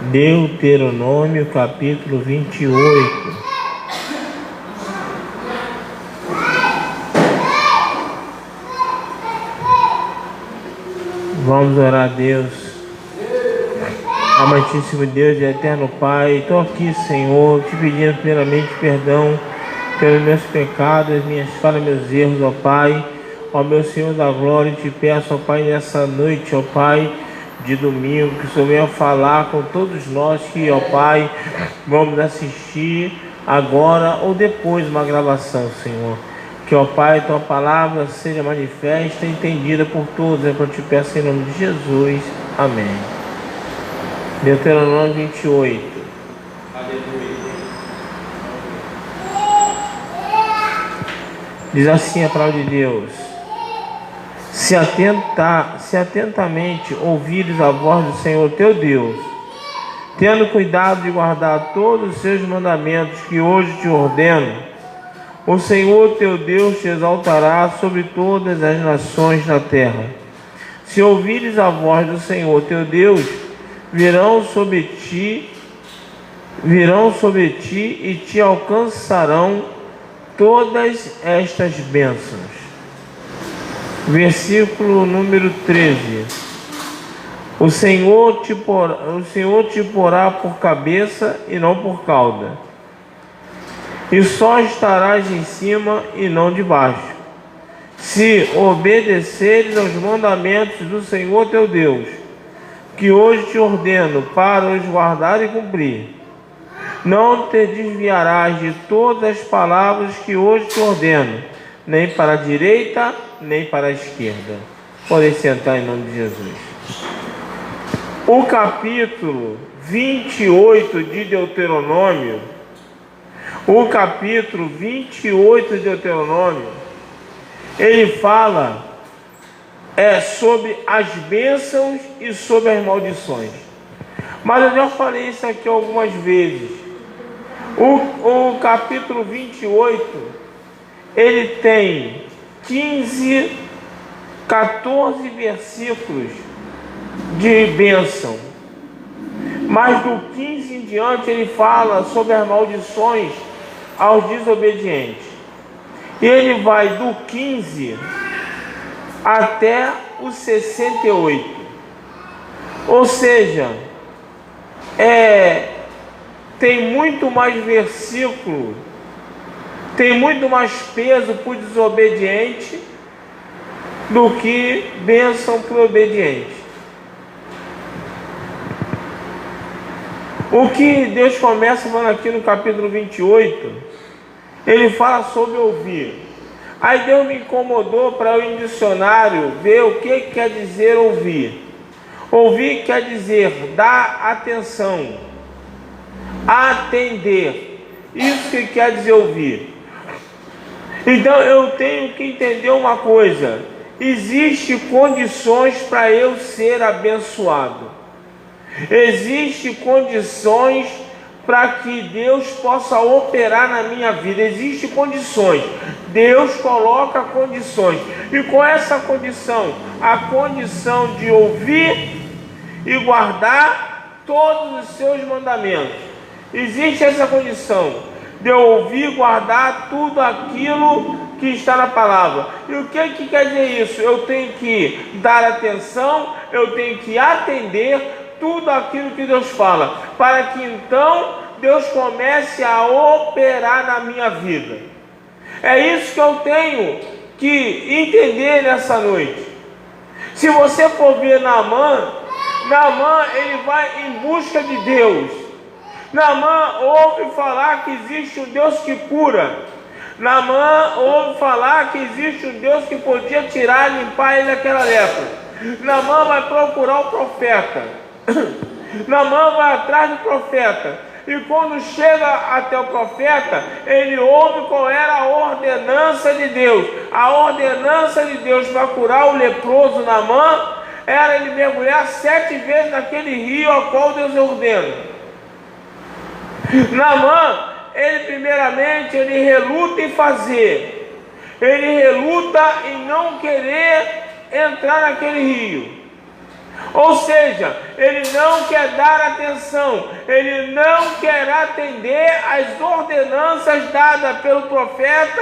Deuteronômio capítulo 28. Vamos orar a Deus. Amantíssimo Deus e eterno Pai, estou aqui, Senhor, te pedindo primeiramente perdão pelos meus pecados, minhas falhas, meus erros, ó Pai. Ó meu Senhor da glória, te peço, ó Pai, nessa noite, ó Pai, de domingo, que o Senhor venha falar com todos nós que, ó Pai, vamos assistir agora ou depois uma gravação, Senhor. Que, ó Pai, tua palavra seja manifesta e entendida por todos. É que eu te peço em nome de Jesus. Amém. Deuteronômio 28. Aleluia. Diz assim a palavra de Deus: Se atentamente ouvires a voz do Senhor teu Deus, tendo cuidado de guardar todos os seus mandamentos que hoje te ordeno, o Senhor teu Deus te exaltará sobre todas as nações da terra. Se ouvires a voz do Senhor teu Deus, virão sobre ti e te alcançarão todas estas bênçãos. Versículo número 13. O Senhor te porá por cabeça e não por cauda, e só estarás em cima e não debaixo, se obedeceres aos mandamentos do Senhor teu Deus, que hoje te ordeno para os guardar e cumprir. Não te desviarás de todas as palavras que hoje te ordeno, nem para a direita, nem para a esquerda. Podem sentar em nome de Jesus. O capítulo 28 de Deuteronômio, ele fala sobre as bênçãos e sobre as maldições. Mas eu já falei isso aqui algumas vezes. O capítulo 28, ele tem 14 versículos de bênção. Mas do 15 em diante ele fala sobre as maldições aos desobedientes. E ele vai do 15 até o 68. Ou seja, tem muito mais versículo, tem muito mais peso para o desobediente do que bênção para o obediente. O que Deus começa falando aqui no capítulo 28, ele fala sobre ouvir. Aí Deus me incomodou para eu ir no dicionário ver o que quer dizer ouvir. Ouvir quer dizer dar atenção, atender. Isso que quer dizer ouvir. Então eu tenho que entender uma coisa: existem condições para eu ser abençoado. Existem condições para que Deus possa operar na minha vida. Existem condições. Deus coloca condições. E com essa condição, a condição de ouvir e guardar todos os seus mandamentos. Existe essa condição de eu ouvir e guardar tudo aquilo que está na palavra. E o que quer dizer isso? Eu tenho que dar atenção, eu tenho que atender tudo aquilo que Deus fala, para que então Deus comece a operar na minha vida. É isso que eu tenho que entender nessa noite. Se você for ver Naamã, ele vai em busca de Deus. Naamã ouve falar que existe um Deus que cura. Naamã ouve falar que existe um Deus que podia tirar e limpar ele daquela lepra. Naamã vai procurar o profeta. Naamã vai atrás do profeta. E quando chega até o profeta, ele ouve qual era a ordenança de Deus. A ordenança de Deus para curar o leproso Naamã era ele mergulhar 7 vezes naquele rio ao qual Deus ordena. Naamã, ele primeiramente, ele reluta em fazer. Ele reluta em não querer entrar naquele rio. Ou seja, ele não quer dar atenção, ele não quer atender às ordenanças dadas pelo profeta,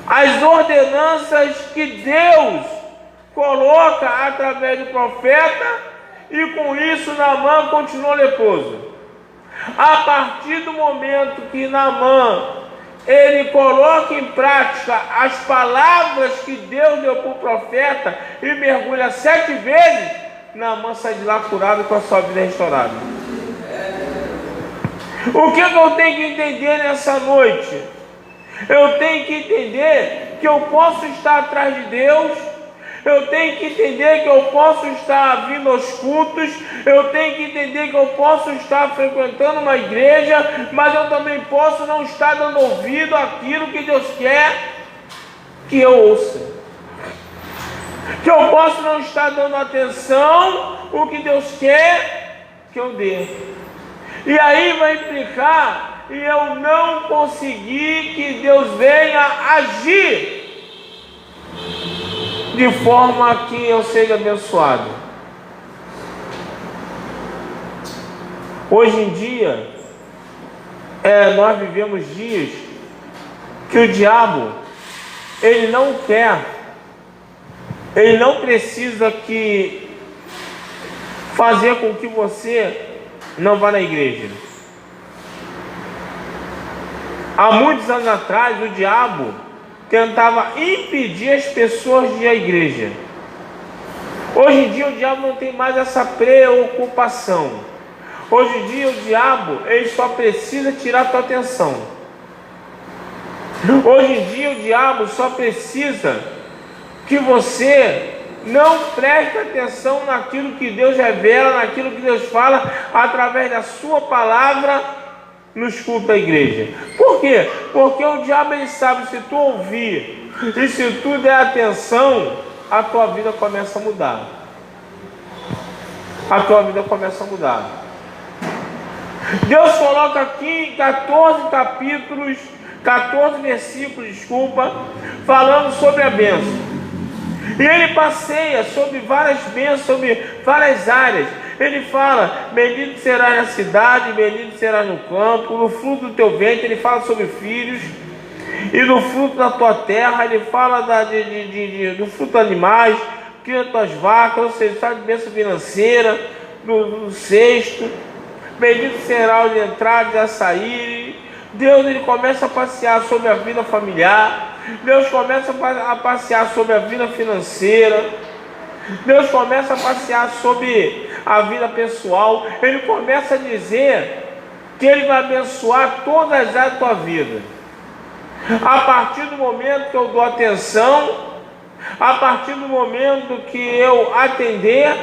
as ordenanças que Deus coloca através do profeta, e com isso Naamã continuou leproso. A partir do momento que Naamã ele coloca em prática as palavras que Deus deu para o profeta e mergulha 7 vezes, Naamã sai de lá curado com a sua vida restaurada. O que eu tenho que entender nessa noite? Eu tenho que entender que eu posso estar atrás de Deus, eu tenho que entender que eu posso estar vindo aos cultos, eu tenho que entender que eu posso estar frequentando uma igreja, mas eu também posso não estar dando ouvido àquilo que Deus quer que eu ouça. Que eu posso não estar dando atenção ao que Deus quer que eu dê. E aí vai implicar em eu não conseguir que Deus venha agir de forma que eu seja abençoado. Hoje em dia, nós vivemos dias que o diabo, ele não quer, ele não precisa fazer com que você não vá na igreja. Há muitos anos atrás, o diabo tentava impedir as pessoas de ir à igreja. Hoje em dia o diabo não tem mais essa preocupação. Hoje em dia o diabo, ele só precisa tirar a tua atenção. Hoje em dia o diabo só precisa que você não preste atenção naquilo que Deus revela, naquilo que Deus fala através da sua palavra nos cultos da igreja. Por quê? Porque o diabo, ele sabe, se tu ouvir e se tu der atenção, a tua vida começa a mudar. A tua vida começa a mudar. Deus coloca aqui 14 versículos, falando sobre a bênção. E ele passeia sobre várias bênçãos, sobre várias áreas. Ele fala: bendito será na cidade, bendito será no campo, no fruto do teu ventre. Ele fala sobre filhos, e no fruto da tua terra. Ele fala do fruto dos animais, cria tuas vacas, ou seja, fala de bênção financeira, do cesto. Bendito será o de entrar e a sair. Deus, ele começa a passear sobre a vida familiar. Deus começa a passear sobre a vida financeira. Deus começa a passear sobre a vida pessoal. Ele começa a dizer que ele vai abençoar todas as áreas da tua vida. A partir do momento que eu dou atenção, a partir do momento que eu atender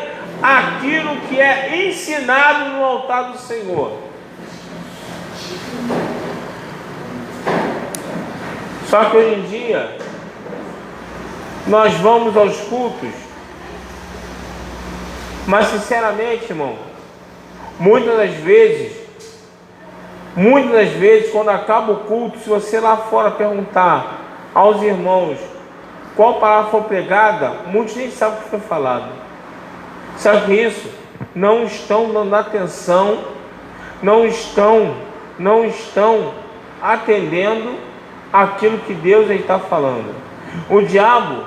aquilo que é ensinado no altar do Senhor. Só que hoje em dia nós vamos aos cultos, mas sinceramente, irmão, muitas das vezes, quando acaba o culto, se você lá fora perguntar aos irmãos qual palavra foi pregada, muitos nem sabem o que foi falado. Sabe que isso? Não estão dando atenção, não estão atendendo aquilo que Deus está falando. O diabo,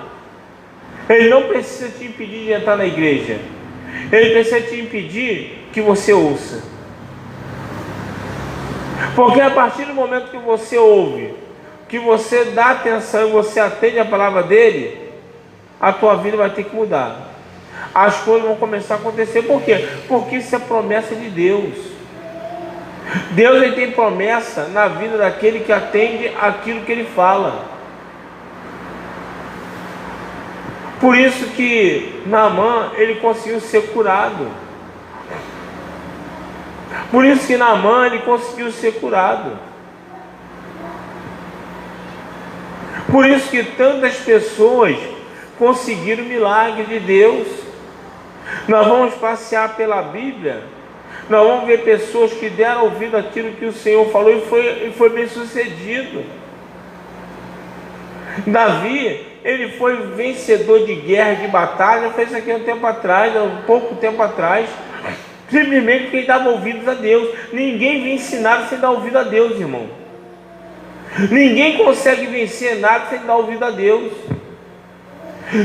ele não precisa te impedir de entrar na igreja. Ele precisa te impedir que você ouça. Porque a partir do momento que você ouve, que você dá atenção e você atende a palavra dele, a tua vida vai ter que mudar. As coisas vão começar a acontecer. Por quê? Porque isso é promessa de Deus. Deus, ele tem promessa na vida daquele que atende aquilo que ele fala. Por isso que Naamã, ele conseguiu ser curado. Por isso que Naamã, ele conseguiu ser curado. Por isso que tantas pessoas conseguiram o milagre de Deus. Nós vamos passear pela Bíblia, nós vamos ver pessoas que deram ouvido àquilo que o Senhor falou e foi bem sucedido. Davi, ele foi vencedor de guerra, de batalha, fez isso aqui um pouco tempo atrás, simplesmente porque ele dava ouvidos a Deus. Ninguém vem ensinar sem dar ouvido a Deus, irmão. Ninguém consegue vencer nada sem dar ouvido a Deus.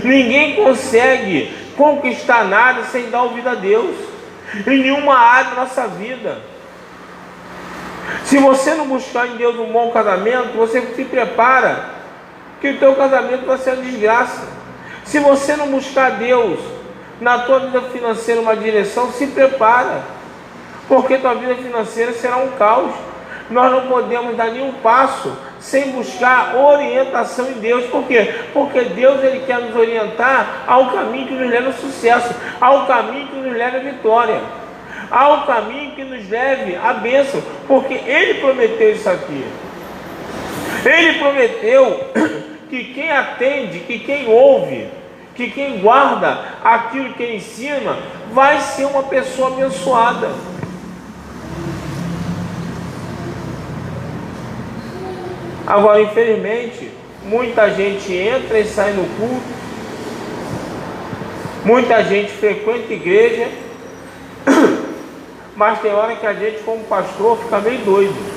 Ninguém consegue conquistar nada sem dar ouvido a Deus, em nenhuma área da nossa vida. Se você não buscar em Deus um bom casamento, você se prepara que o teu casamento vai ser uma desgraça. Se você não buscar Deus na tua vida financeira uma direção, se prepara, porque tua vida financeira será um caos. Nós não podemos dar nenhum passo sem buscar orientação em Deus. Por quê? Porque Deus, ele quer nos orientar ao caminho que nos leva ao sucesso, ao caminho que nos leva à vitória, ao caminho que nos leve à bênção, porque Ele prometeu isso aqui. Ele prometeu que quem atende, que quem ouve, que quem guarda aquilo que Ele ensina, vai ser uma pessoa abençoada. Agora, infelizmente, muita gente entra e sai no culto, muita gente frequenta a igreja, mas tem hora que a gente, como pastor, fica meio doido.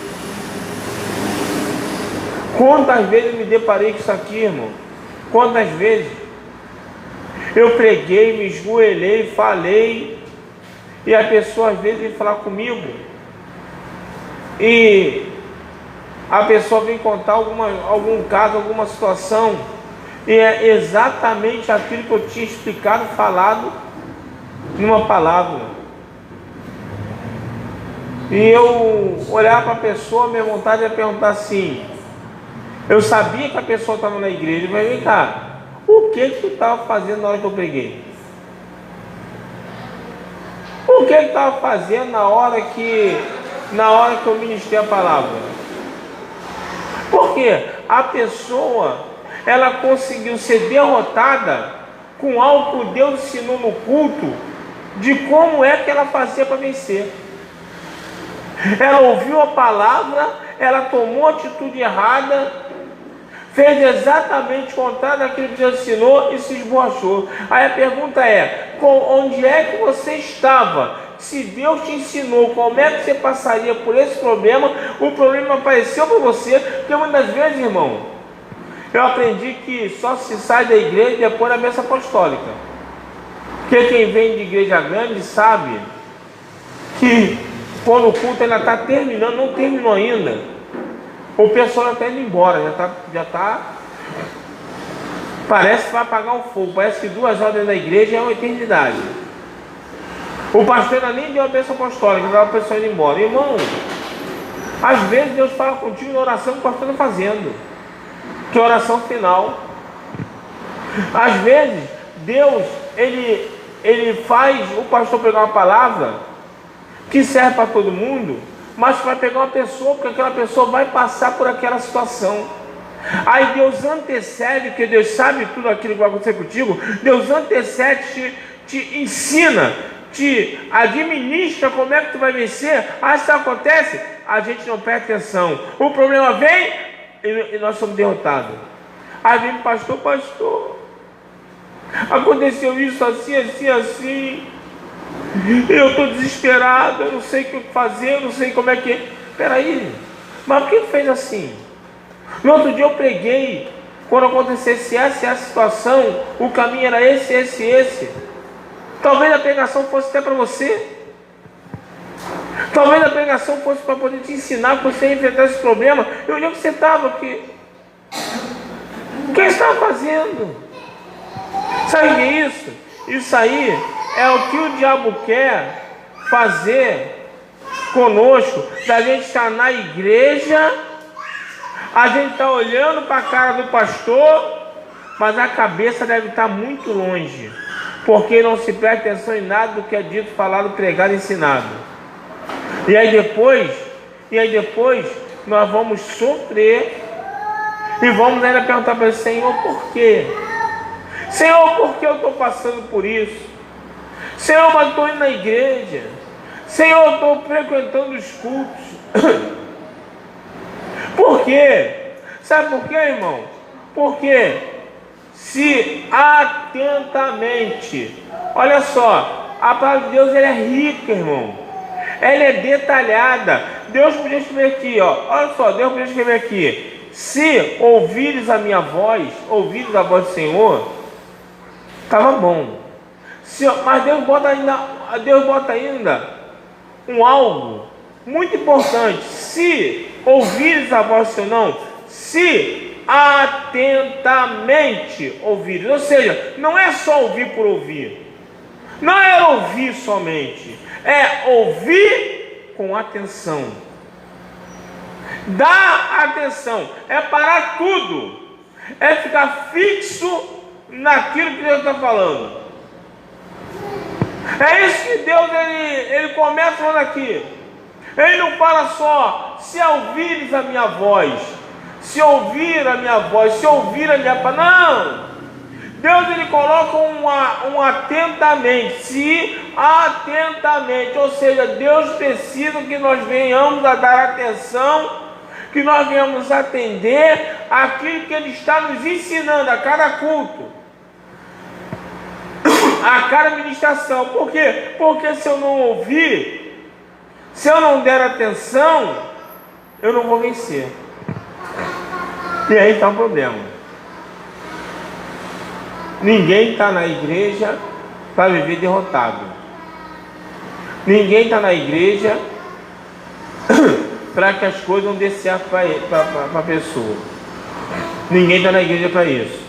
Quantas vezes eu me deparei com isso aqui, irmão? Quantas vezes eu preguei, me esgoelei, falei, e a pessoa às vezes vem falar comigo, e a pessoa vem contar algum caso, alguma situação, e é exatamente aquilo que eu tinha explicado, falado numa palavra. E eu olhar para a pessoa, minha vontade é perguntar assim: eu sabia que a pessoa estava na igreja, mas vem cá, o que tu estava fazendo na hora que eu preguei? O que tu estava fazendo na hora que eu ministrei a palavra? Porque a pessoa, ela conseguiu ser derrotada com algo que Deus ensinou no culto, de como é que ela fazia para vencer. Ela ouviu a palavra, ela tomou a atitude errada, fez exatamente o contrário daquilo que Deus ensinou e se esborrachou. Aí a pergunta é: onde é que você estava? Se Deus te ensinou como é que você passaria por esse problema, o problema apareceu para você. Porque muitas vezes, irmão, eu aprendi que só se sai da igreja depois da bênção apostólica. Porque quem vem de igreja grande sabe que quando o culto ainda está terminando, não terminou ainda, o pessoal já está indo embora, já está, parece que vai apagar um fogo, parece que 2 horas dentro da igreja é uma eternidade. O pastor ainda nem deu a bênção apostólica, já estava o pessoal indo embora. Irmão, às vezes Deus fala contigo na oração que o pastor está fazendo, que é a oração final. Às vezes Deus, ele faz o pastor pegar uma palavra que serve para todo mundo, mas vai pegar uma pessoa, porque aquela pessoa vai passar por aquela situação. Aí Deus antecede, porque Deus sabe tudo aquilo que vai acontecer contigo. Deus antecede, te ensina, te administra como é que tu vai vencer. Aí isso acontece, a gente não presta atenção, o problema vem e nós somos derrotados. Aí vem o pastor, aconteceu isso assim, eu estou desesperado, eu não sei o que fazer, eu não sei como é que é. Peraí, mas por que fez assim? No outro dia eu preguei, quando acontecesse essa situação, o caminho era esse. Talvez a pregação fosse até para você, talvez a pregação fosse para poder te ensinar, para você enfrentar esse problema. E onde é que você estava aqui? O que você estava fazendo? Sabe o que é isso? Isso aí é o que o diabo quer fazer conosco, da gente estar na igreja, a gente está olhando para a cara do pastor, mas a cabeça deve estar muito longe, porque não se presta atenção em nada do que é dito, falado, pregado, ensinado. E aí depois nós vamos sofrer e vamos ainda perguntar para ele: Senhor, por quê? Senhor, por que eu estou passando por isso? Senhor, mas estou indo na igreja. Senhor, estou frequentando os cultos. Por quê? Sabe por quê, irmão? Porque se atentamente. Olha só, a palavra de Deus ela é rica, irmão. Ela é detalhada. Deus podia escrever aqui, ó. Olha só, Deus podia escrever aqui: se ouvires a minha voz, ouvires a voz do Senhor, estava bom. Mas Deus bota ainda um algo muito importante: se ouvires a voz do Senhor, não, se atentamente ouvires. Ou seja, não é só ouvir por ouvir, não é ouvir somente, é ouvir com atenção. Dá atenção, é parar tudo, é ficar fixo naquilo que Deus está falando. É isso que Deus ele começa falando aqui. Ele não fala só: se ouvires a minha voz, se ouvir a minha voz, se ouvir a minha palavra. Não! Deus ele coloca um atentamente, se atentamente. Ou seja, Deus precisa que nós venhamos a dar atenção, que nós venhamos atender aquilo que Ele está nos ensinando a cada culto, a cada ministração. Por quê? Porque se eu não ouvir, se eu não der atenção, eu não vou vencer. E aí está o problema. Ninguém está na igreja para viver derrotado. Ninguém está na igreja para que as coisas não dê certo para a pessoa. Ninguém está na igreja para isso.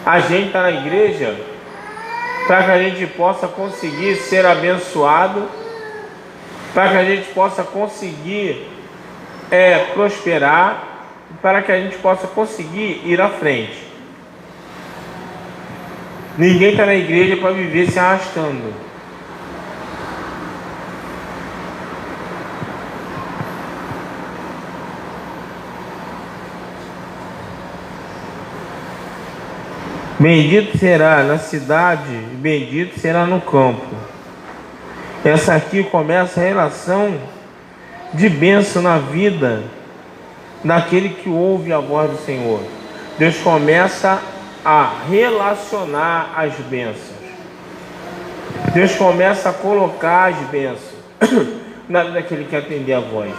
A gente está na igreja para que a gente possa conseguir ser abençoado, para que a gente possa conseguir prosperar, para que a gente possa conseguir ir à frente. Ninguém está na igreja para viver se arrastando. Bendito será na cidade, bendito será no campo. Essa aqui começa a relação de bênção na vida daquele que ouve a voz do Senhor. Deus começa a relacionar as bênçãos. Deus começa a colocar as bênçãos na vida daquele que atender a voz.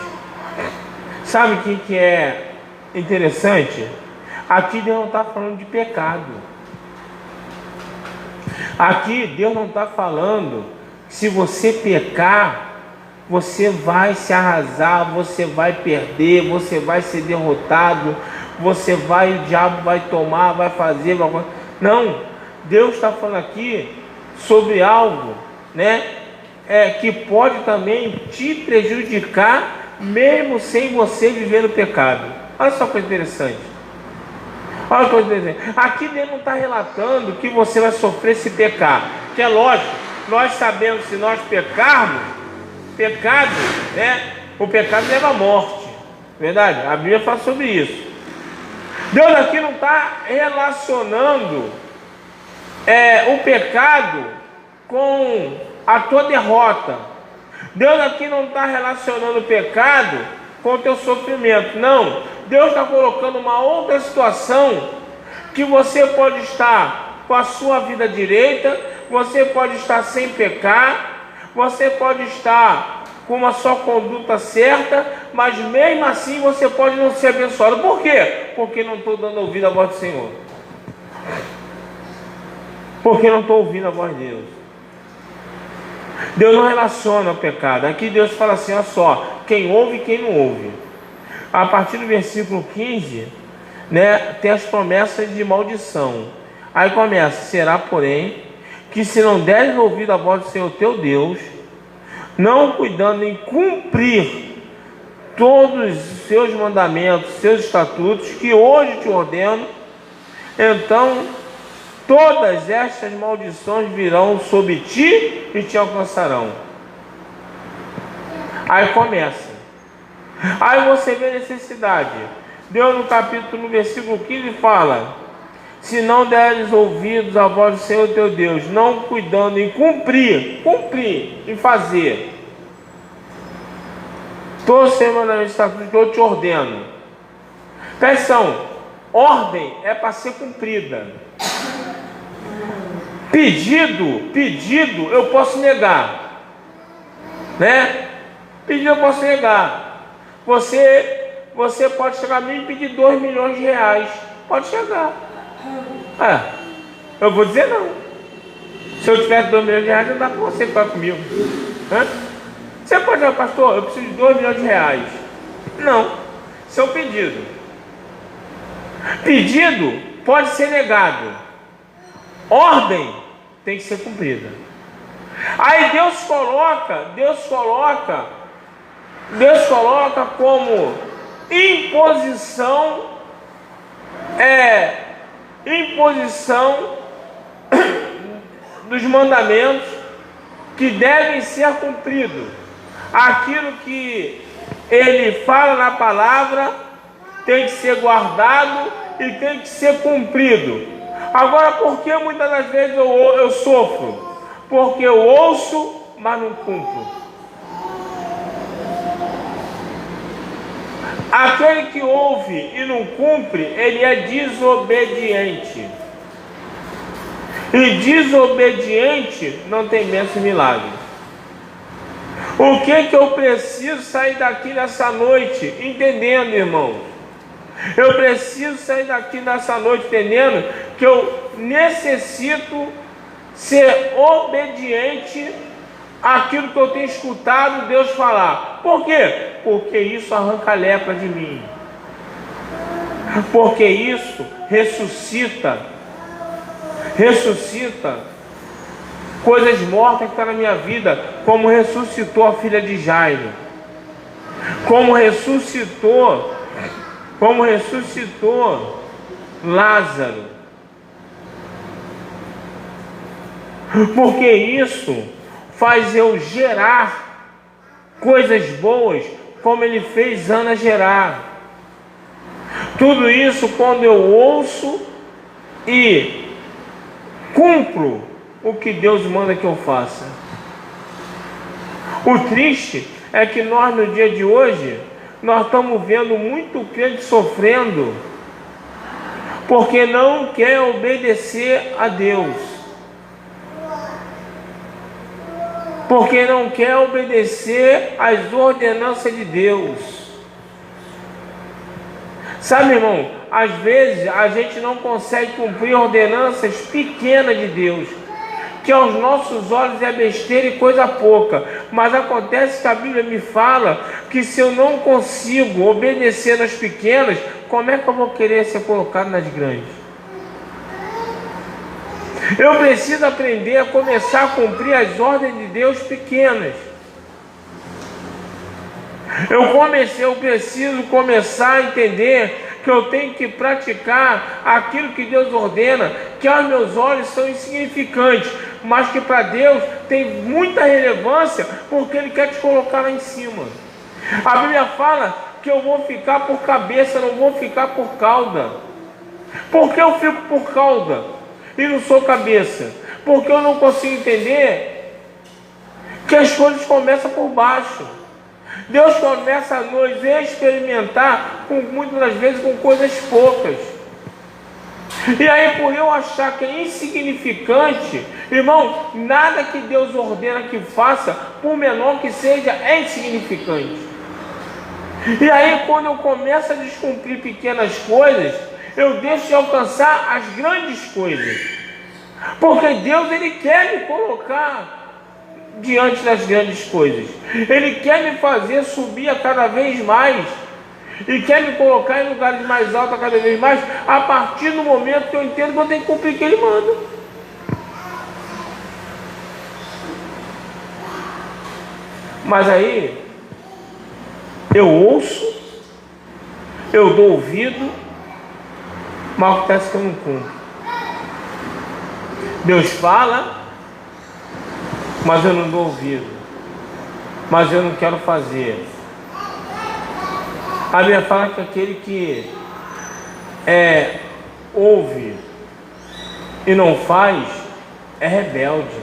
Sabe o que é interessante? Aqui Deus não está falando de pecado. Aqui Deus não está falando que se você pecar, você vai se arrasar, você vai perder, você vai ser derrotado, o diabo vai tomar, vai fazer. Não, Deus está falando aqui sobre algo, que pode também te prejudicar, mesmo sem você viver no pecado. Olha só que coisa interessante. Olha que coisa interessante. Aqui Deus não está relatando que você vai sofrer se pecar, que é lógico, nós sabemos que se nós pecarmos, o pecado leva à morte, verdade? A Bíblia fala sobre isso. Deus aqui não está relacionando o pecado com a tua derrota. Deus aqui não está relacionando o pecado com o teu sofrimento. Não, Deus está colocando uma outra situação, que você pode estar com a sua vida direita, você pode estar sem pecar, você pode estar com uma só conduta certa, mas mesmo assim você pode não ser abençoado. Por quê? Porque não estou dando ouvido à voz do Senhor. Porque não estou ouvindo a voz de Deus. Deus não relaciona o pecado. Aqui Deus fala assim, olha só, quem ouve e quem não ouve. A partir do versículo 15, tem as promessas de maldição. Aí começa: será, porém, que se não deres ouvido a voz do Senhor teu Deus, não cuidando em cumprir todos os seus mandamentos, seus estatutos, que hoje te ordeno, então todas estas maldições virão sobre ti e te alcançarão. Aí começa. Aí você vê a necessidade. Deus no versículo 15 fala: se não deres ouvidos à voz do Senhor teu Deus, não cuidando em cumprir, em fazer todos os seus mandamentos que eu te ordeno. Presta atenção, ordem é para ser cumprida. Pedido eu posso negar, né? Pedido eu posso negar. Você pode chegar a mim e pedir 2 milhões de reais. Pode chegar. Eu vou dizer não. Se eu tivesse 2 milhões de reais, não dá para você ficar comigo. Você pode dizer, pastor, eu preciso de 2 milhões de reais. Não. Seu pedido. Pedido pode ser negado. Ordem tem que ser cumprida. Aí Deus coloca como imposição dos mandamentos que devem ser cumpridos. Aquilo que Ele fala na palavra tem que ser guardado e tem que ser cumprido. Agora, por que muitas das vezes eu sofro? Porque eu ouço, mas não cumpro. Aquele que ouve e não cumpre, ele é desobediente. E desobediente não tem bênção e milagre. O que eu preciso sair daqui nessa noite entendendo, irmão? Eu preciso sair daqui nessa noite entendendo que eu necessito ser obediente àquilo que eu tenho escutado Deus falar. Por quê? Porque isso arranca a lepra de mim. Porque isso ressuscita coisas mortas que estão na minha vida, como ressuscitou a filha de Jairo, como ressuscitou Lázaro. Porque isso faz eu gerar coisas boas, como Ele fez Ana gerar. Tudo isso quando eu ouço e cumpro o que Deus manda que eu faça. O triste é que nós, no dia de hoje, nós estamos vendo muito crente sofrendo porque não quer obedecer a Deus, porque não quer obedecer às ordenanças de Deus. Sabe, irmão, às vezes a gente não consegue cumprir ordenanças pequenas de Deus, que aos nossos olhos é besteira e coisa pouca, mas acontece que a Bíblia me fala que se eu não consigo obedecer nas pequenas, como é que eu vou querer ser colocado nas grandes? Eu preciso aprender a começar a cumprir as ordens de Deus pequenas. Eu preciso começar a entender que eu tenho que praticar aquilo que Deus ordena, que aos meus olhos são insignificantes, mas que para Deus tem muita relevância, porque Ele quer te colocar lá em cima. A Bíblia fala que eu vou ficar por cabeça, não vou ficar por cauda. Por que eu fico por cauda e não sou cabeça? Porque eu não consigo entender que as coisas começam por baixo. Deus começa a nos experimentar, muitas das vezes, com coisas poucas. E aí, por eu achar que é insignificante, irmão, nada que Deus ordena que faça, por menor que seja, é insignificante. E aí, quando eu começo a descumprir pequenas coisas, eu deixo de alcançar as grandes coisas. Porque Deus, Ele quer me colocar diante das grandes coisas. Ele quer me fazer subir a cada vez mais, e quer me colocar em lugares mais altos a cada vez mais, a partir do momento que eu entendo que eu tenho que cumprir o que Ele manda. Mas aí eu ouço, eu dou ouvido, mas acontece que eu não cumpro. Deus fala, mas eu não dou ouvido, mas eu não quero fazer. A Bíblia fala que aquele que ouve e não faz é rebelde,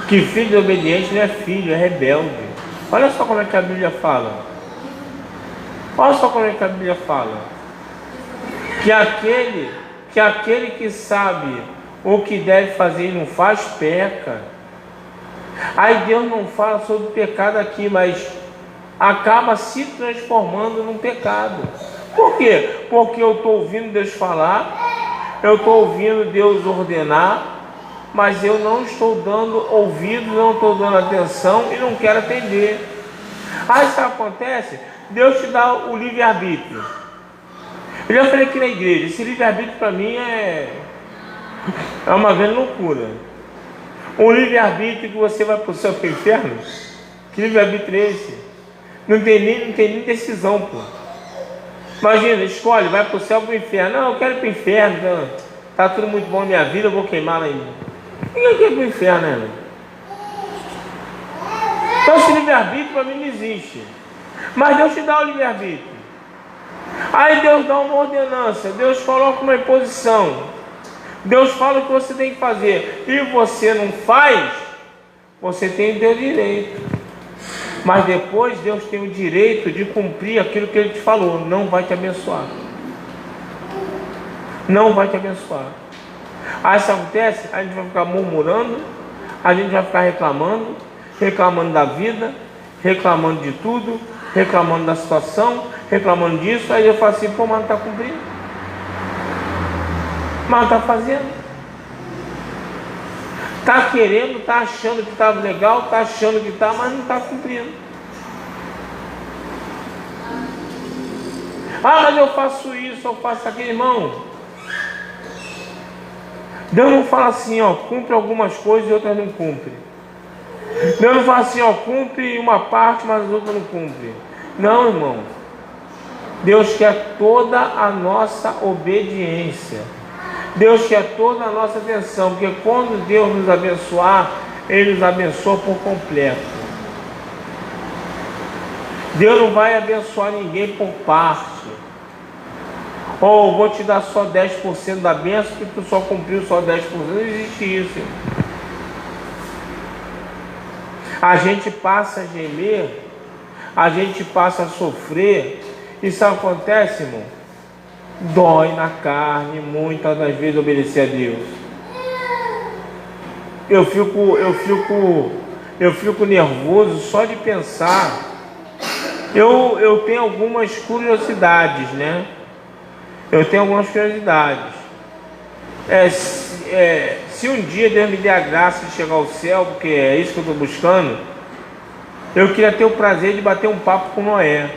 que filho desobediente não é filho, é rebelde. Olha só como é que a Bíblia fala. Olha só como é que a Bíblia fala. que aquele que sabe o que deve fazer e não faz, peca. Aí Deus não fala sobre pecado aqui, mas acaba se transformando num pecado. Por quê? Porque eu estou ouvindo Deus falar, eu estou ouvindo Deus ordenar, mas eu não estou dando ouvido, não estou dando atenção e não quero atender. Aí isso acontece, Deus te dá o livre-arbítrio. Eu já falei aqui na igreja, esse livre-arbítrio para mim é uma grande loucura. Um livre-arbítrio que você vai para o céu, para o inferno? Que livre-arbítrio é esse? Não tem nem decisão, pô. Imagina, escolhe, vai para o céu ou para o inferno. Não, eu quero ir para o inferno, então, tá tudo muito bom na minha vida, eu vou queimar lá em mim. Ninguém quer ir para o inferno, né, irmão? Então esse livre-arbítrio para mim não existe. Mas Deus te dá o livre-arbítrio. Aí Deus dá uma ordenança, Deus coloca uma imposição, Deus fala o que você tem que fazer, e você não faz, você tem o seu direito. Mas depois Deus tem o direito de cumprir aquilo que Ele te falou. Não vai te abençoar. Não vai te abençoar. Aí isso acontece, a gente vai ficar murmurando, a gente vai ficar reclamando da vida, reclamando de tudo, reclamando da situação, reclamando disso. Aí eu falo assim, pô, mas não está cumprindo, mas não está fazendo, está querendo, está achando que está legal, está achando que está, mas não está cumprindo. Ah, mas eu faço isso, eu faço aquilo, irmão. Deus não fala assim, ó, cumpre algumas coisas e outras não cumpre. Deus não fala assim, ó, cumpre uma parte, mas as outras não cumpre. Não, irmão. Deus quer toda a nossa obediência. Deus quer toda a nossa atenção, porque quando Deus nos abençoar, Ele nos abençoa por completo. Deus não vai abençoar ninguém por parte. Ou vou te dar só 10% da bênção, porque tu só cumpriu só 10%. Não existe isso, irmão. A gente passa a gemer, a gente passa a sofrer. Isso acontece, irmão, dói na carne, muitas das vezes obedecer a Deus. Eu fico nervoso só de pensar. Eu tenho algumas curiosidades, né? Eu tenho algumas curiosidades. Se um dia Deus me der a graça de chegar ao céu, porque é isso que eu estou buscando, eu queria ter o prazer de bater um papo com Noé,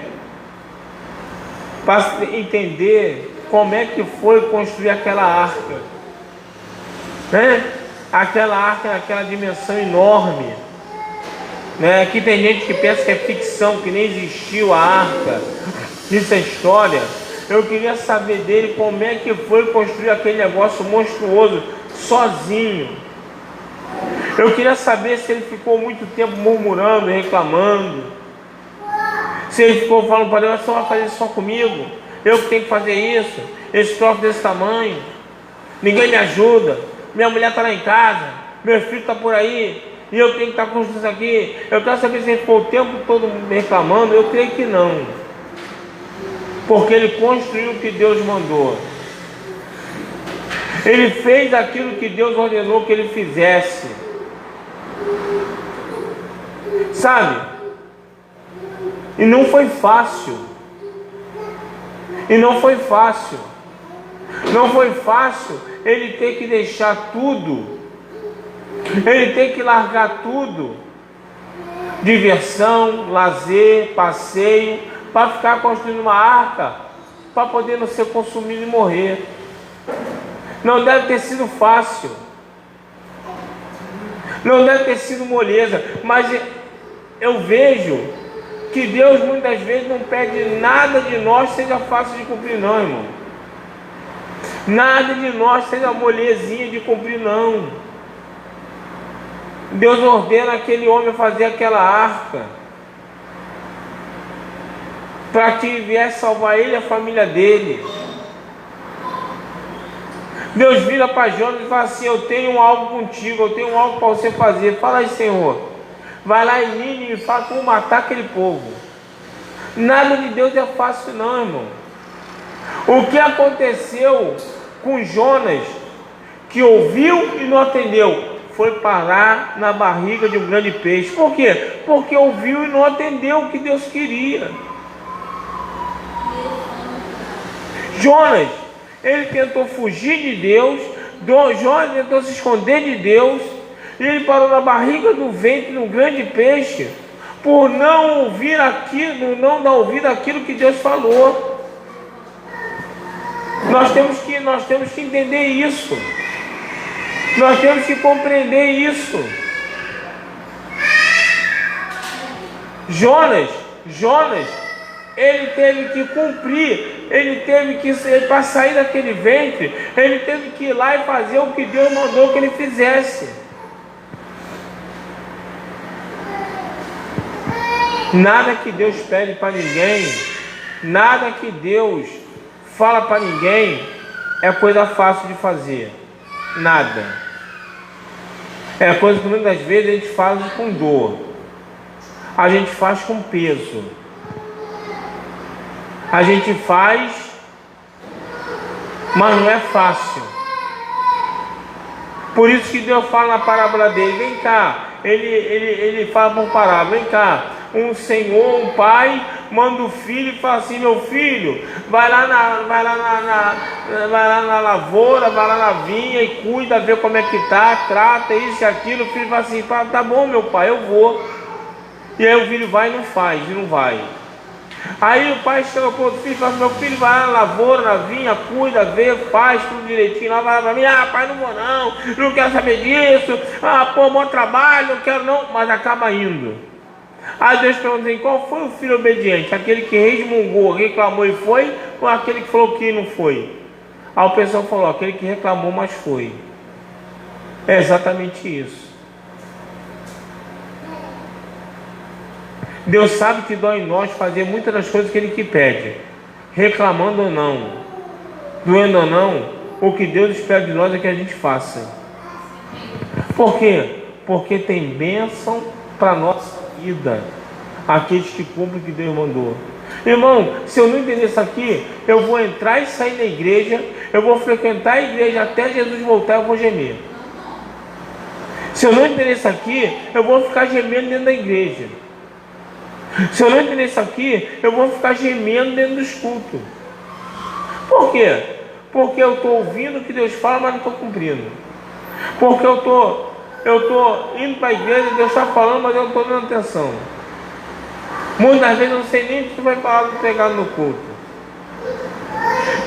para entender como é que foi construir aquela arca, né? Aquela arca naquela dimensão enorme, né? Que tem gente que pensa que é ficção, que nem existiu a arca. Isso é história. Eu queria saber dele como é que foi construir aquele negócio monstruoso sozinho. Eu queria saber se ele ficou muito tempo murmurando, reclamando, se ele ficou falando para Deus, você vai fazer isso só comigo, eu que tenho que fazer isso, esse troço desse tamanho, ninguém me ajuda, minha mulher está lá em casa, meu filho está por aí, e eu tenho que estar construindo isso aqui. Eu quero saber se ele ficou o tempo todo reclamando. Eu creio que não, porque ele construiu o que Deus mandou, ele fez aquilo que Deus ordenou que ele fizesse, sabe? E não foi fácil. Não foi fácil ele ter que deixar tudo, ele ter que largar tudo, diversão, lazer, passeio, para ficar construindo uma arca, para poder não ser consumido e morrer. Não deve ter sido fácil, não deve ter sido moleza, mas eu vejo que Deus muitas vezes não pede nada de nós seja fácil de cumprir, não, irmão. Nada de nós seja molezinha de cumprir, não. Deus ordena aquele homem fazer aquela arca, para que viesse salvar ele e a família dele. Deus vira para Jonas e fala assim, eu tenho algo contigo, eu tenho algo para você fazer. Fala aí, Senhor. Vai lá em Nínive e fala como matar aquele povo. Nada de Deus é fácil, não, irmão. O que aconteceu com Jonas, que ouviu e não atendeu, foi parar na barriga de um grande peixe. Por quê? Porque ouviu e não atendeu o que Deus queria. Jonas, ele tentou fugir de Deus, Jonas tentou se esconder de Deus, e ele parou na barriga do ventre de um grande peixe, por não ouvir aquilo, não dar ouvido àquilo que Deus falou. Nós temos que entender isso. Nós temos que compreender isso. Jonas, ele teve que cumprir, para sair daquele ventre, ele teve que ir lá e fazer o que Deus mandou que ele fizesse. Nada que Deus pede para ninguém, nada que Deus fala para ninguém é coisa fácil de fazer. Nada. É coisa que muitas vezes a gente faz com dor, a gente faz com peso, a gente faz, mas não é fácil. Por isso que Deus fala na parábola dele, vem cá, ele fala por parábola, vem cá, um senhor, um pai, manda o filho e fala assim: meu filho, vai lá na lavoura, vai lá na vinha e cuida, vê como é que tá, trata isso e aquilo. O filho fala assim: tá bom meu pai, eu vou. E aí o filho vai e não faz, e não vai. Aí o pai chega para o outro filho e fala assim: meu filho, vai lá na lavoura, na vinha, cuida, vê, faz tudo direitinho. Lá vai lá para mim: pai, não vou não quero saber disso, bom trabalho, não quero não, mas acaba indo. Aí Deus pergunta assim: qual foi o filho obediente? Aquele que resmungou, reclamou e foi, ou aquele que falou que não foi? Aí o pessoal falou: aquele que reclamou, mas foi. É exatamente isso. Deus sabe que dói em nós fazer muitas das coisas que Ele que pede, reclamando ou não, doendo ou não. O que Deus espera de nós é que a gente faça. Por quê? Porque tem bênção para nossa vida, aqueles que cumprem o que Deus mandou. Irmão, se eu não entender isso aqui, eu vou entrar e sair da igreja, eu vou frequentar a igreja até Jesus voltar, eu vou gemer. Se eu não entender isso aqui, eu vou ficar gemendo dentro da igreja. Se eu não entender isso aqui, eu vou ficar gemendo dentro dos cultos. Por quê? Porque eu estou ouvindo o que Deus fala, mas não estou cumprindo. Porque eu estou indo para a igreja, Deus está falando, mas eu não estou dando atenção. Muitas vezes eu não sei nem o que vai falar do pregado no culto.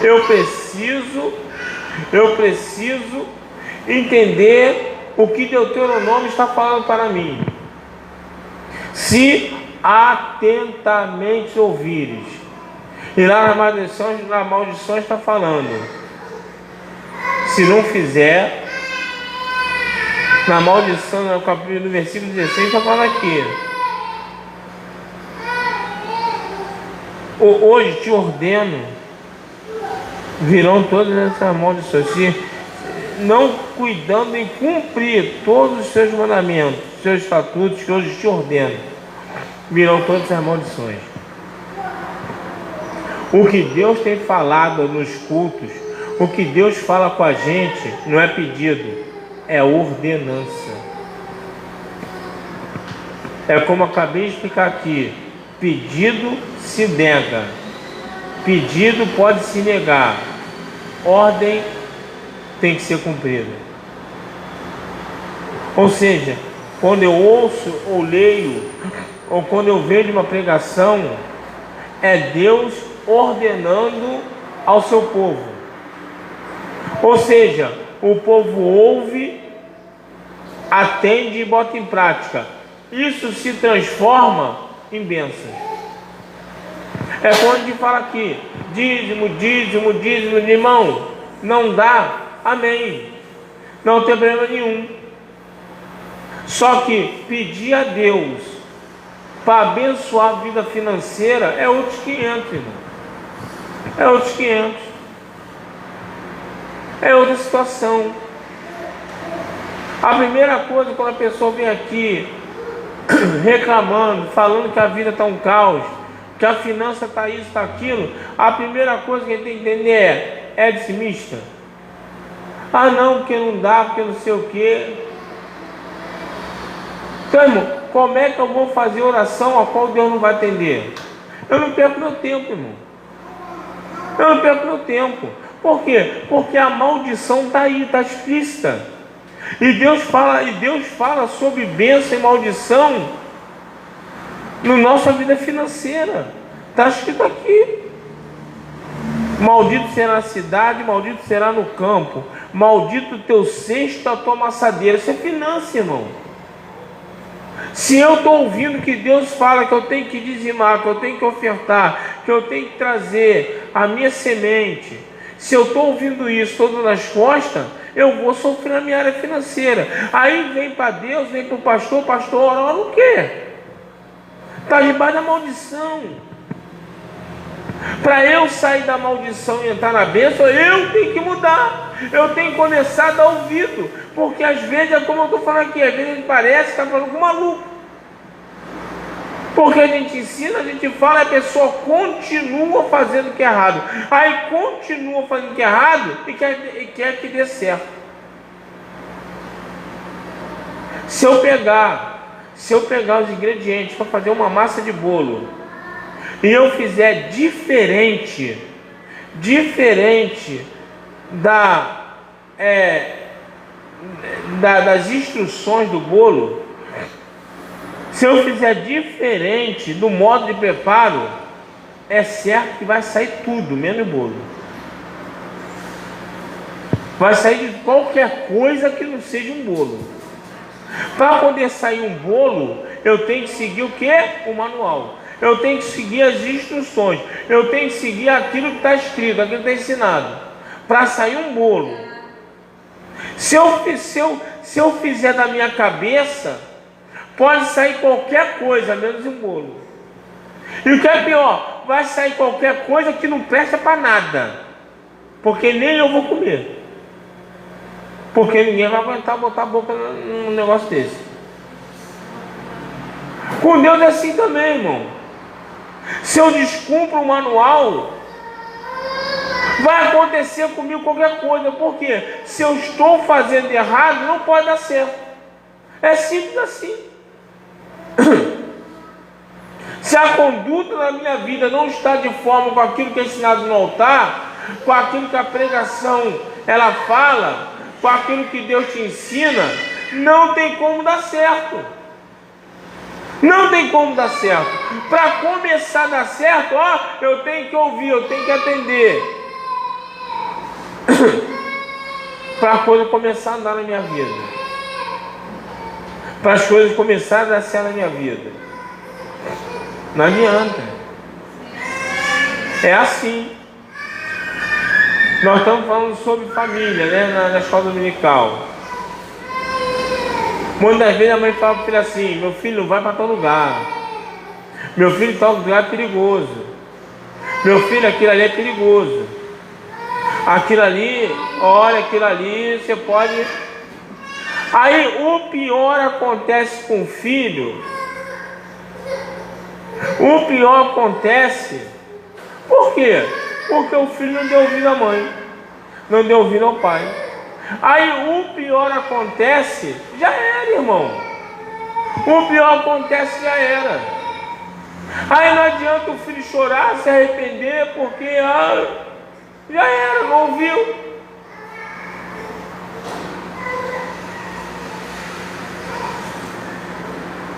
Eu preciso entender o que Deuteronômio está falando para mim. Se atentamente ouvires. E lá na maldição está falando: se não fizer. Na maldição, no capítulo do versículo 16, está falando aqui: hoje te ordeno, virão todas essas maldições, se não cuidando em cumprir todos os seus mandamentos, seus estatutos que hoje te ordeno, virão todas essas maldições. O que Deus tem falado nos cultos, o que Deus fala com a gente, não é pedido, é ordenança. É como eu acabei de explicar aqui: pedido se nega, pedido pode se negar, ordem tem que ser cumprida. Ou seja, quando eu ouço ou leio, ou quando eu vejo uma pregação, é Deus ordenando ao seu povo. Ou seja, o povo ouve, atende e bota em prática. Isso se transforma em bênção. É quando a gente fala aqui: dízimo, dízimo, dízimo. Irmão, não dá, amém, não tem problema nenhum. Só que pedir a Deus para abençoar a vida financeira é outros 500, irmão. É outros 500. É outra situação. A primeira coisa, quando a pessoa vem aqui reclamando, falando que a vida está um caos, que a finança está isso, está aquilo, a primeira coisa que ele tem que entender é dissimista. Ah não, porque não dá, porque não sei o quê. Então, irmão, como é que eu vou fazer oração a qual Deus não vai atender? Eu não perco meu tempo, irmão. Eu não perco meu tempo. Por quê? Porque a maldição está aí, está explícita. E Deus fala sobre bênção e maldição na nossa vida financeira. Está escrito aqui. Maldito será a cidade, maldito será no campo. Maldito o teu cesto, a tua amassadeira. Isso é finança, irmão. Se eu estou ouvindo que Deus fala que eu tenho que dizimar, que eu tenho que ofertar, que eu tenho que trazer a minha semente, se eu estou ouvindo isso todas nas costas, eu vou sofrer na minha área financeira. Aí vem para Deus, vem para o pastor ora o quê? Está debaixo da maldição. Para eu sair da maldição e entrar na bênção, eu tenho que mudar. Eu tenho que começar a dar ouvido. Porque às vezes, é como eu estou falando aqui, às vezes a gente parece que está falando com um maluco. Porque a gente ensina, a gente fala, a pessoa continua fazendo o que é errado. Aí continua fazendo o que é errado e quer que dê certo. Se eu pegar os ingredientes para fazer uma massa de bolo e eu fizer diferente das instruções do bolo, se eu fizer diferente do modo de preparo, é certo que vai sair tudo, menos o bolo. Vai sair de qualquer coisa que não seja um bolo. Para poder sair um bolo, eu tenho que seguir o que? O manual. Eu tenho que seguir as instruções. Eu tenho que seguir aquilo que está escrito, aquilo que está ensinado. Para sair um bolo. Se eu fizer da minha cabeça, pode sair qualquer coisa, menos um bolo. E o que é pior, vai sair qualquer coisa que não presta para nada. Porque nem eu vou comer. Porque ninguém vai aguentar botar a boca num negócio desse. Com Deus é assim também, irmão. Se eu descumpro o manual, vai acontecer comigo qualquer coisa. Por quê? Se eu estou fazendo errado, não pode dar certo. É simples assim. Se a conduta da minha vida não está de forma com aquilo que é ensinado no altar, com aquilo que a pregação ela fala, com aquilo que Deus te ensina, não tem como dar certo. Não tem como dar certo. Para começar a dar certo, eu tenho que ouvir, eu tenho que atender. Para a coisa começar a andar na minha vida. Para as coisas começarem a dar certo na minha vida. Não adianta. É assim. Nós estamos falando sobre família, né? Na escola dominical. Muitas vezes a mãe fala para o filho assim: meu filho, não vai para tal lugar. Meu filho, tal lugar é perigoso. Meu filho, aquilo ali é perigoso. Aquilo ali, olha, aquilo ali, você pode... Aí o pior acontece com o filho. O pior acontece. Por quê? Porque o filho não deu ouvido à mãe, não deu ouvido ao pai. Aí o pior acontece, já era, irmão. O pior acontece, já era. Aí não adianta o filho chorar, se arrepender, porque já era, não ouviu.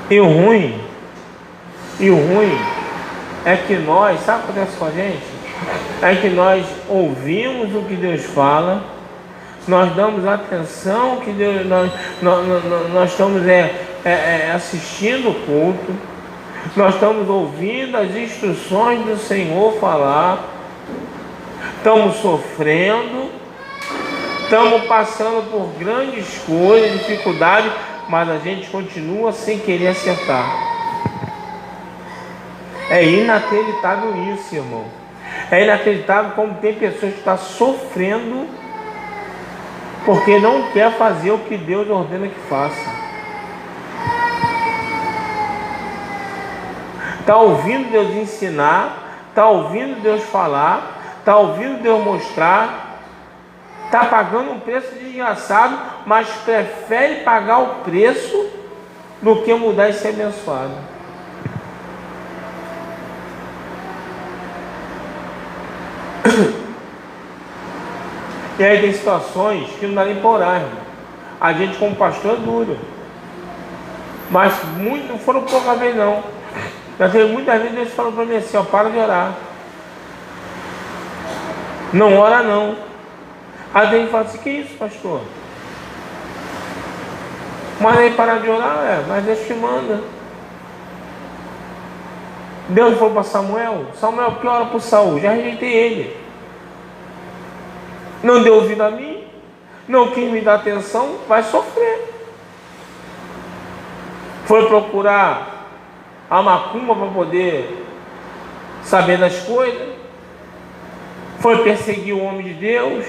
E o ruim é que nós, sabe o que acontece com a gente? É que nós ouvimos o que Deus fala, nós damos atenção que Deus, nós estamos assistindo o culto, nós estamos ouvindo as instruções do Senhor falar, estamos sofrendo, estamos passando por grandes coisas, dificuldades, mas a gente continua sem querer acertar. É inacreditável isso, irmão. É inacreditável como tem pessoas que estão sofrendo porque não quer fazer o que Deus ordena que faça. Está ouvindo Deus ensinar, está ouvindo Deus falar, está ouvindo Deus mostrar, está pagando um preço desgraçado, mas prefere pagar o preço do que mudar e ser abençoado. E aí tem situações que não dá nem para orar, irmão. A gente como pastor é duro, mas não foram poucas vezes não. Já teve muitas vezes Deus falou para mim assim, ó, para de orar. Não ora não. Aí a gente fala assim, que isso, pastor? Mas aí parar de orar, mas Deus te manda. Deus falou para Samuel, Samuel que ora por Saul, já rejeitei ele. Não deu ouvido a mim, não quis me dar atenção, vai sofrer. Foi procurar a macumba para poder saber das coisas, foi perseguir o homem de Deus,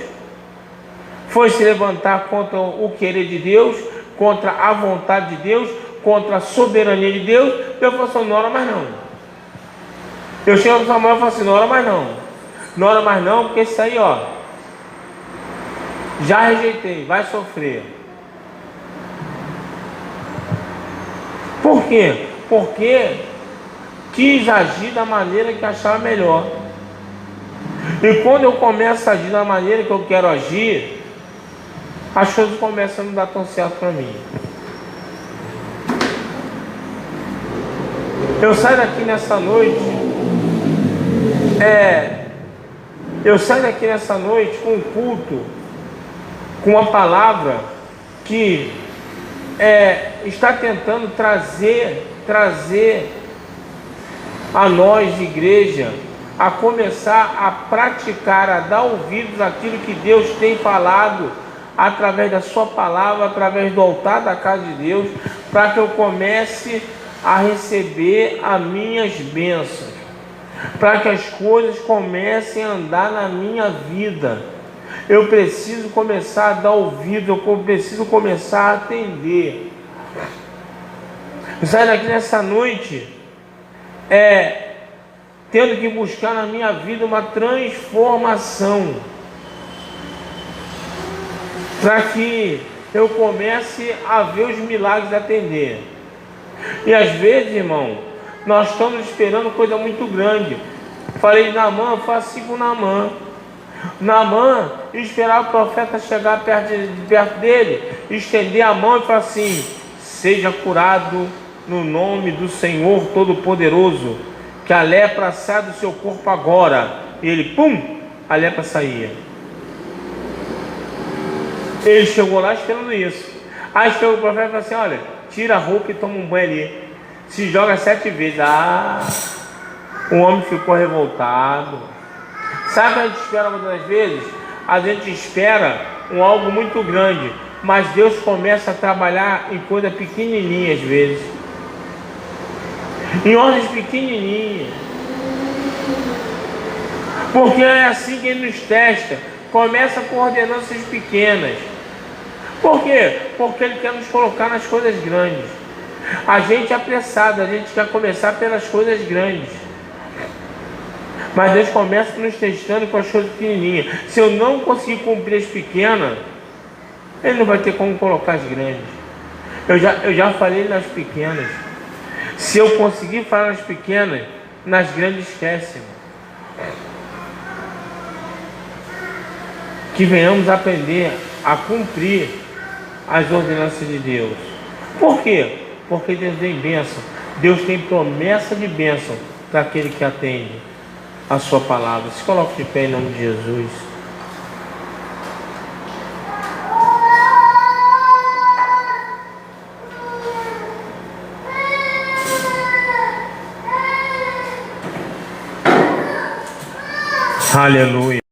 foi se levantar contra o querer de Deus, contra a vontade de Deus, contra a soberania de Deus. Eu falo assim, não ora mais não. Eu chego para Samuel e falo assim, não ora mais não. Não ora mais não, porque isso aí, ó, já rejeitei, vai sofrer. Por quê? Porque quis agir da maneira que achava melhor. E quando eu começo a agir da maneira que eu quero agir, as coisas começam a não dar tão certo para mim. Eu saio daqui nessa noite, com um culto, com uma palavra que está tentando trazer a nós, igreja, a começar a praticar, a dar ouvidos àquilo que Deus tem falado através da sua palavra, através do altar da casa de Deus, para que eu comece a receber as minhas bênçãos, para que as coisas comecem a andar na minha vida. Eu preciso começar a dar ouvido, eu preciso começar a atender. Eu saio daqui nessa noite tendo que buscar na minha vida uma transformação, para que eu comece a ver os milagres atender. E às vezes, irmão, nós estamos esperando coisa muito grande. Falei de Naamã, faço assim com Naamã. Naamã esperava o profeta chegar perto dele, estender a mão e falar assim: seja curado no nome do Senhor Todo-Poderoso, que a lepra sai do seu corpo agora. E ele, pum, a lepra saía. Ele chegou lá esperando isso. Aí chegou o profeta e falou assim: olha, tira a roupa e toma um banho ali, se joga 7 vezes. O homem ficou revoltado. Sabe o que a gente espera muitas das vezes? A gente espera algo muito grande, mas Deus começa a trabalhar em coisas pequenininhas às vezes, em ordens pequenininhas, porque é assim que Ele nos testa. Começa com ordenanças pequenas. Por quê? Porque Ele quer nos colocar nas coisas grandes. A gente é apressado, a gente quer começar pelas coisas grandes, mas Deus começa nos testando com as coisas pequenininhas. Se eu não conseguir cumprir as pequenas, Ele não vai ter como colocar as grandes. Eu já falei nas pequenas. Se eu conseguir falar nas pequenas, nas grandes esquece. Que venhamos aprender a cumprir as ordenanças de Deus. Por quê? Porque Deus tem bênção. Deus tem promessa de bênção para aquele que atende a sua palavra. Se coloque de pé em nome de Jesus. Aleluia.